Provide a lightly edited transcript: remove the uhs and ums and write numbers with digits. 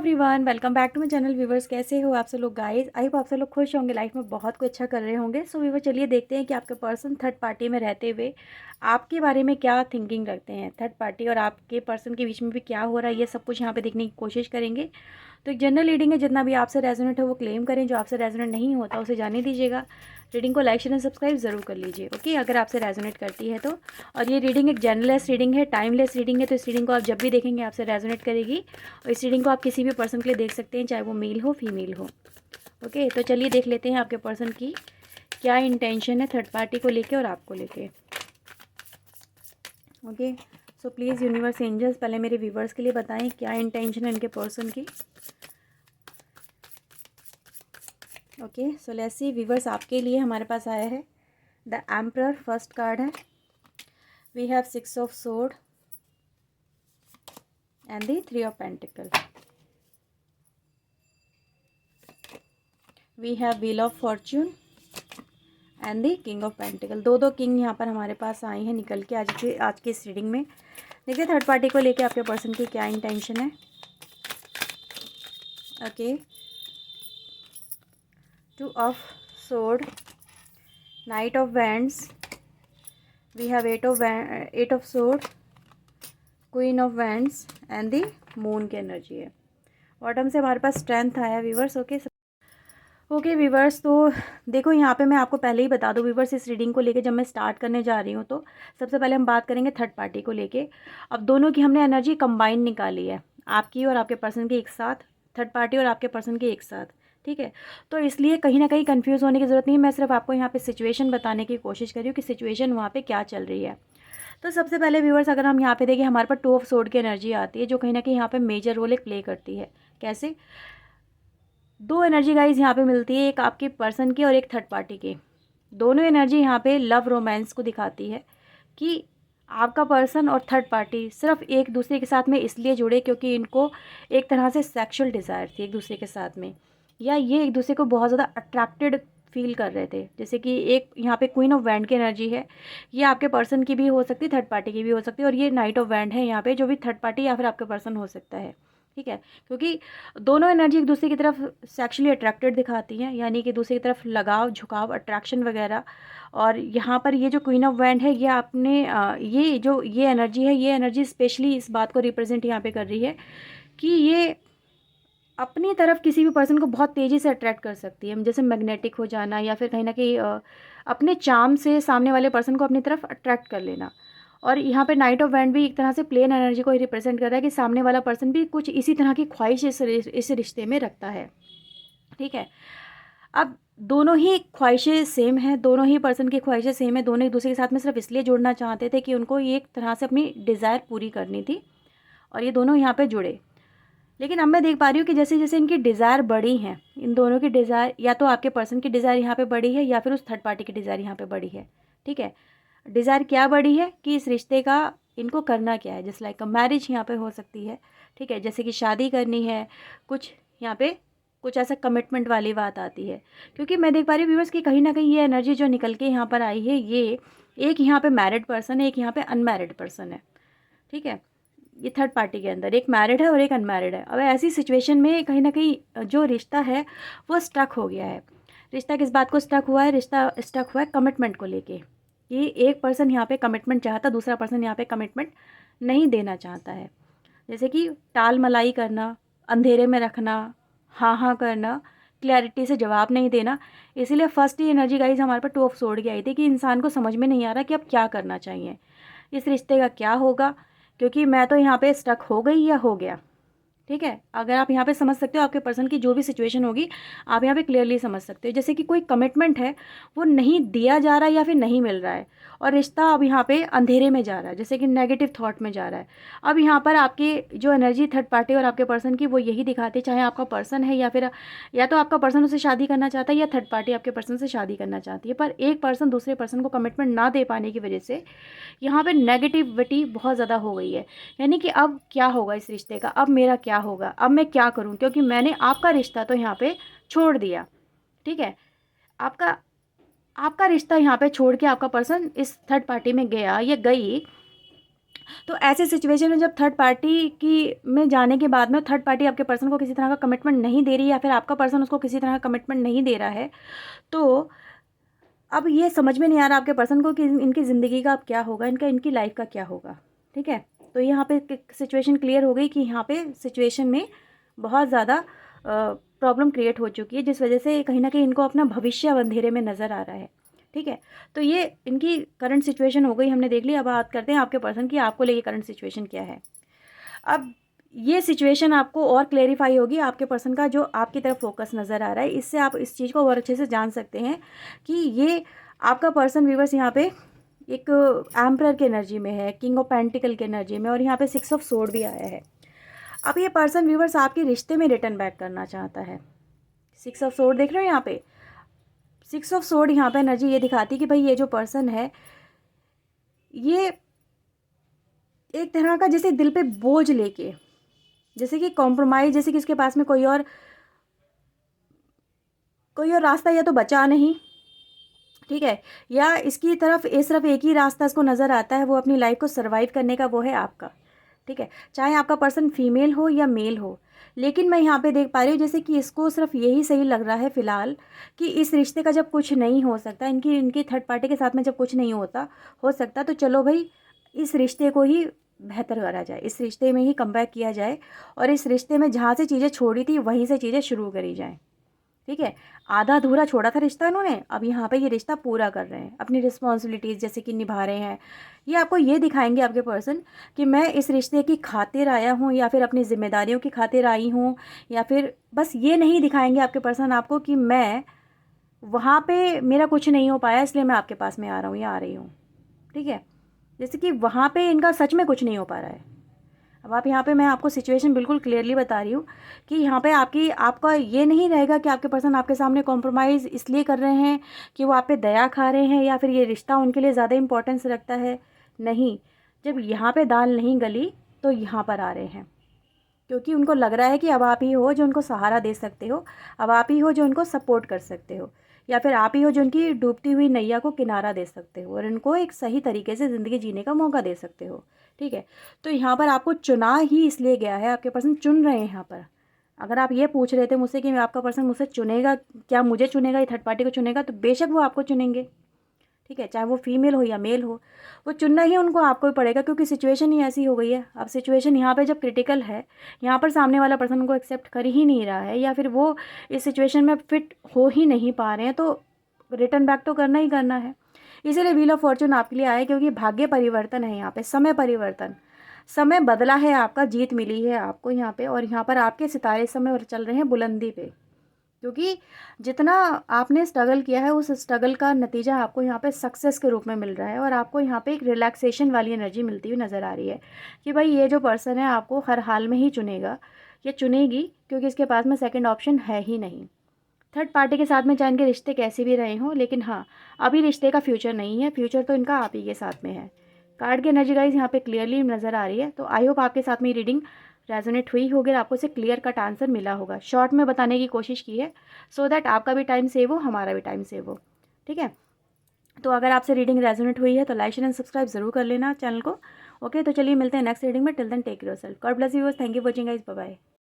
Everyone, welcome back to my channel. Viewers, कैसे हो आप सब लोग गाइस? आई होप आप सब लोग खुश होंगे, लाइफ में बहुत कुछ अच्छा कर रहे होंगे। सो व्यूवर, चलिए देखते हैं कि आपके पर्सन थर्ड पार्टी में रहते हुए आपके बारे में क्या थिंकिंग रखते हैं। थर्ड पार्टी और आपके पर्सन के बीच में भी क्या हो रहा है, ये सब कुछ यहाँ पे देखने की कोशिश करेंगे। तो एक जनरल रीडिंग है, जितना भी आपसे रेजोनेट हो वो क्लेम करें, जो आपसे रेजोनेट नहीं होता उसे जाने दीजिएगा। रीडिंग को लाइक शेयर एंड सब्सक्राइब ज़रूर कर लीजिए, ओके, अगर आपसे रेजोनेट करती है तो। और ये रीडिंग एक जनरलेस रीडिंग है, टाइमलेस रीडिंग है, तो इस रीडिंग को आप जब भी देखेंगे आपसे रेजोनेट करेगी। और इस रीडिंग को आप किसी भी पर्सन के लिए देख सकते हैं, चाहे वो मेल हो फीमेल हो। ओके, तो चलिए देख लेते हैं आपके पर्सन की क्या इंटेंशन है थर्ड पार्टी को लेके और आपको लेके। Okay, so please universe angels पहले मेरे व्यूवर्स के लिए बताएं क्या इंटेंशन है इनके पर्सन की। Okay, so let's see viewers, आपके लिए हमारे पास आया है द एम्परर, फर्स्ट कार्ड है। We have 6 of sword and the 3 of pentacle. We have wheel of fortune and the king of pentacle. दो किंग यहाँ पर हमारे पास आई हैं निकल के आज की इस रीडिंग में। देखिए थर्ड पार्टी को लेके आपके पर्सन की क्या इंटेंशन है। Okay, 2 of sword, knight of wands, we have 8 of sword, queen of wands and the moon की एनर्जी है। बॉटम से हमारे पास स्ट्रेंथ आया व्यूवर्स। ओके व्यूवर्स, तो देखो यहाँ पे मैं आपको पहले ही बता दूँ व्यूवर्स, इस रीडिंग को लेके जब मैं स्टार्ट करने जा रही हूँ तो सबसे पहले हम बात करेंगे थर्ड पार्टी को लेके। अब दोनों की हमने एनर्जी कंबाइन निकाली है, आपकी और आपके पर्सन की एक साथ, थर्ड पार्टी और आपके पर्सन की एक साथ, ठीक है। तो इसलिए कहीं ना कहीं कंफ्यूज होने की ज़रूरत नहीं है, मैं सिर्फ आपको यहाँ पे सिचुएशन बताने की कोशिश कर रही हूँ कि सिचुएशन वहाँ पे क्या चल रही है। तो सबसे पहले व्यूवर्स, अगर हम यहाँ पे देखें, हमारे पास 2 ऑफ सोर्ड की एनर्जी आती है, जो कहीं ना कहीं यहाँ पे मेजर रोल एक प्ले करती है। कैसे? दो एनर्जी गाइज यहाँ पे मिलती है, एक आपके पर्सन की और एक थर्ड पार्टी की। दोनों एनर्जी यहाँ पे लव रोमांस को दिखाती है कि आपका पर्सन और थर्ड पार्टी सिर्फ एक दूसरे के साथ में इसलिए जुड़े क्योंकि इनको एक तरह से सेक्सुअल डिज़ायर थी एक दूसरे के साथ में, या ये एक दूसरे को बहुत ज़्यादा अट्रैक्टेड फील कर रहे थे। जैसे कि एक यहाँ पे क्वीन ऑफ वैंड की एनर्जी है, ये आपके पर्सन की भी हो सकती है, थर्ड पार्टी की भी हो सकती है, और ये नाइट ऑफ वैंड है यहाँ पे, जो भी थर्ड पार्टी या फिर आपका पर्सन हो सकता है, ठीक है। क्योंकि दोनों एनर्जी एक दूसरे की तरफ सेक्सुअली अट्रैक्टेड दिखाती हैं, यानी कि दूसरे की तरफ लगाव, झुकाव, अट्रैक्शन वगैरह। और यहाँ पर ये जो क्वीन ऑफ वैंड है, ये आपने ये एनर्जी है, ये एनर्जी स्पेशली इस बात को रिप्रेजेंट यहाँ पे कर रही है कि ये अपनी तरफ किसी भी पर्सन को बहुत तेज़ी से अट्रैक्ट कर सकती है, जैसे मैग्नेटिक हो जाना, या फिर कहीं ना कहीं अपने चार्म से सामने वाले पर्सन को अपनी तरफ अट्रैक्ट कर लेना। और यहाँ पे नाइट ऑफ वैंड भी एक तरह से प्लेन एनर्जी को ही रिप्रेजेंट कर रहा है कि सामने वाला पर्सन भी कुछ इसी तरह की ख्वाहिश इस रिश्ते में रखता है, ठीक है। अब दोनों ही ख्वाहिशें सेम हैं, दोनों ही पर्सन की ख्वाहिशें सेम है, दोनों एक दूसरे के साथ में सिर्फ इसलिए जुड़ना चाहते थे कि उनको ये एक तरह से अपनी डिज़ायर पूरी करनी थी, और ये दोनों यहाँ पे जुड़े। लेकिन अब मैं देख पा रही हूँ कि जैसे जैसे इनकी डिज़ायर बड़ी हैं, इन दोनों की डिज़ायर, या तो आपके पर्सन की डिज़ायर यहाँ पे बड़ी है या फिर उस थर्ड पार्टी की डिज़ायर यहाँ पे बड़ी है, ठीक है। डिज़ायर क्या बड़ी है कि इस रिश्ते का इनको करना क्या है, जैसे लाइक मैरिज यहाँ पे हो सकती है, ठीक है, जैसे कि शादी करनी है, कुछ यहाँ पे कुछ ऐसा कमिटमेंट वाली बात आती है। क्योंकि मैं देख पा रही हूँ व्यूअर्स कि कहीं ना कहीं ये एनर्जी जो निकल के यहाँ पर आई है, ये एक यहाँ पे मैरिड पर्सन है, एक यहाँ पे अनमैरिड पर्सन है, ठीक है। ये थर्ड पार्टी के अंदर एक मैरिड है और एक अनमैरिड है। अब ऐसी सिचुएशन में कहीं ना कहीं जो रिश्ता है वो स्टक हो गया है। रिश्ता किस बात को स्टक हुआ है? रिश्ता स्टक हुआ है कमिटमेंट को लेके, कि एक पर्सन यहाँ पे कमिटमेंट चाहता, दूसरा पर्सन यहाँ पे कमिटमेंट नहीं देना चाहता है। जैसे कि टाल मलाई करना, अंधेरे में रखना, हाँ हाँ करना, क्लैरिटी से जवाब नहीं देना। इसीलिए फर्स्ट ही एनर्जी गाइज हमारे पर 2 ऑफ सोर्ड की आई थी कि इंसान को समझ में नहीं आ रहा कि अब क्या करना चाहिए, इस रिश्ते का क्या होगा, क्योंकि मैं तो यहाँ पे स्टक हो गई या हो गया, ठीक है। अगर आप यहाँ पे समझ सकते हो आपके पर्सन की जो भी सिचुएशन होगी, आप यहाँ पे क्लियरली समझ सकते हो। जैसे कि कोई कमिटमेंट है वो नहीं दिया जा रहा है या फिर नहीं मिल रहा है, और रिश्ता अब यहाँ पे अंधेरे में जा रहा है, जैसे कि नेगेटिव थॉट में जा रहा है। अब यहाँ पर आपकी जो एनर्जी थर्ड पार्टी और आपके पर्सन की वो यही दिखाती है, चाहे आपका पर्सन है या फिर या तो आपका पर्सन उससे शादी करना चाहता है या थर्ड पार्टी आपके पर्सन से शादी करना चाहती है, पर एक पर्सन दूसरे पर्सन को कमिटमेंट ना दे पाने की वजह से यहाँ पे नेगेटिविटी बहुत ज़्यादा हो गई है। यानी कि अब क्या होगा इस रिश्ते का, अब मेरा क्या होगा, अब मैं क्या करूँ, क्योंकि मैंने आपका रिश्ता तो यहाँ पे छोड़ दिया, ठीक है। आपका आपका रिश्ता यहाँ पे छोड़ के आपका पर्सन इस थर्ड पार्टी में गया या गई, तो ऐसे सिचुएशन में जब थर्ड पार्टी की में जाने के बाद में थर्ड पार्टी आपके पर्सन को किसी तरह का कमिटमेंट नहीं दे रही है या फिर आपका पर्सन उसको किसी तरह का कमिटमेंट नहीं दे रहा है, तो अब ये समझ में नहीं आ रहा आपके पर्सन को कि इनकी ज़िंदगी का अब क्या होगा, इनकी लाइफ का क्या होगा। ठीक है, तो यहाँ पे सिचुएशन क्लियर हो गई कि यहाँ पे सिचुएशन में बहुत ज़्यादा प्रॉब्लम क्रिएट हो चुकी है, जिस वजह से कहीं ना कहीं इनको अपना भविष्य अंधेरे में नज़र आ रहा है। ठीक है, तो ये इनकी करंट सिचुएशन हो गई, हमने देख ली। अब बात करते हैं आपके पर्सन की, आपको लेके करंट सिचुएशन क्या है। अब ये सिचुएशन आपको और क्लेरिफाई होगी, आपके पर्सन का जो आपकी तरफ फोकस नज़र आ रहा है, इससे आप इस चीज़ को और अच्छे से जान सकते हैं कि ये आपका पर्सन व्यूवर्स यहाँ पे एक एम्परर के एनर्जी में है, किंग ऑफ पेंटिकल के एनर्जी में, और यहाँ पे 6 ऑफ सोर्ड भी आया है। अब ये पर्सन व्यूवर्स आपके रिश्ते में रिटर्न बैक करना चाहता है। 6 ऑफ सोर्ड देख रहे हो यहाँ पे, 6 ऑफ सोर्ड यहाँ पे एनर्जी ये दिखाती है कि भाई ये जो पर्सन है ये एक तरह का जैसे दिल पे बोझ लेके, जैसे कि कॉम्प्रोमाइज़, जैसे कि उसके पास में कोई और रास्ता या तो बचा नहीं। ठीक है, या इसकी तरफ सिर्फ एक ही रास्ता इसको नज़र आता है, वो अपनी लाइफ को सर्वाइव करने का, वो है आपका। ठीक है, चाहे आपका पर्सन फीमेल हो या मेल हो, लेकिन मैं यहाँ पे देख पा रही हूँ जैसे कि इसको सिर्फ यही सही लग रहा है फ़िलहाल कि इस रिश्ते का जब कुछ नहीं हो सकता, इनकी थर्ड पार्टी के साथ में जब कुछ नहीं हो सकता, तो चलो भाई इस रिश्ते को ही बेहतर करा जाए, इस रिश्ते में ही कमबैक किया जाए, और इस रिश्ते में जहाँ से चीज़ें छोड़ी थी वहीं से चीज़ें शुरू करी जाएँ। ठीक है, आधा अधूरा छोड़ा था रिश्ता इन्होंने, अब यहाँ पे ये रिश्ता पूरा कर रहे हैं, अपनी रिस्पॉन्सिबिलिटीज़ जैसे कि निभा रहे हैं। ये आपको ये दिखाएंगे आपके पर्सन कि मैं इस रिश्ते की खातिर आया हूँ, या फिर अपनी जिम्मेदारियों की खातिर आई हूँ, या फिर बस ये नहीं दिखाएंगे आपके पर्सन आपको कि मैं वहाँ पे मेरा कुछ नहीं हो पाया इसलिए मैं आपके पास में आ रहा हूँ या आ रही हूँ। ठीक है, जैसे कि वहाँ पे इनका सच में कुछ नहीं हो पा रहा है। अब आप यहाँ पे, मैं आपको सिचुएशन बिल्कुल क्लियरली बता रही हूँ कि यहाँ पे आपका ये नहीं रहेगा कि आपके पर्सन आपके सामने कॉम्प्रोमाइज़ इसलिए कर रहे हैं कि वो आप पे दया खा रहे हैं या फिर ये रिश्ता उनके लिए ज़्यादा इंपॉर्टेंस रखता है। नहीं, जब यहाँ पे दाल नहीं गली तो यहाँ पर आ रहे हैं, क्योंकि उनको लग रहा है कि अब आप ही हो जो उनको सहारा दे सकते हो, अब आप ही हो जो उनको सपोर्ट कर सकते हो, या फिर आप ही हो जो उनकी डूबती हुई नैया को किनारा दे सकते हो और इनको एक सही तरीके से ज़िंदगी जीने का मौका दे सकते हो। ठीक है, तो यहाँ पर आपको चुना ही इसलिए गया है, आपके पर्सन चुन रहे हैं यहाँ पर। अगर आप ये पूछ रहे थे मुझसे कि आपका पर्सन मुझसे चुनेगा, क्या मुझे चुनेगा या थर्ड पार्टी को चुनेगा, तो बेशक वो आपको चुनेंगे। ठीक है, चाहे वो फीमेल हो या मेल हो, वो चुनना ही उनको आपको ही पड़ेगा, क्योंकि सिचुएशन ही ऐसी हो गई है। अब सिचुएशन यहाँ पे जब क्रिटिकल है, यहाँ पर सामने वाला पर्सन उनको एक्सेप्ट कर ही नहीं रहा है, या फिर वो इस सिचुएशन में फिट हो ही नहीं पा रहे हैं, तो रिटर्न बैक तो करना ही करना है। इसीलिए व्हील ऑफ फॉर्चून आपके लिए आए, क्योंकि भाग्य परिवर्तन है यहाँ पे, समय परिवर्तन, समय बदला है आपका, जीत मिली है आपको यहाँ पे, और यहाँ पर आपके सितारे समय चल रहे हैं बुलंदी पे, क्योंकि जितना आपने स्ट्रगल किया है उस स्ट्रगल का नतीजा आपको यहाँ पे सक्सेस के रूप में मिल रहा है, और आपको यहाँ पे एक रिलैक्सेशन वाली एनर्जी मिलती हुई नज़र आ रही है कि भाई ये जो पर्सन है आपको हर हाल में ही चुनेगा या चुनेगी, क्योंकि इसके पास में सेकंड ऑप्शन है ही नहीं। थर्ड पार्टी के साथ में चाहे इनके रिश्ते कैसे भी रहे हों, लेकिन हाँ, अभी रिश्ते का फ्यूचर नहीं है, फ्यूचर तो इनका आप ही के साथ में है। कार्ड की एनर्जी गाइस यहाँ पे क्लियरली नज़र आ रही है, तो आई होप आपके साथ में रीडिंग रेजोनेट हुई होगी और आपको से क्लियर कट आंसर मिला होगा। शॉर्ट में बताने की कोशिश की है सो दैट आपका भी टाइम सेव हो, हमारा भी टाइम सेव हो। ठीक है, तो अगर आपसे रीडिंग रेजोनेट हुई है तो लाइक शेयर एंड सब्सक्राइब जरूर कर लेना चैनल को। ओके, तो चलिए मिलते हैं नेक्स्ट रीडिंग में। Till then take care yourself, God bless you, thank you for watching guys, bye bye.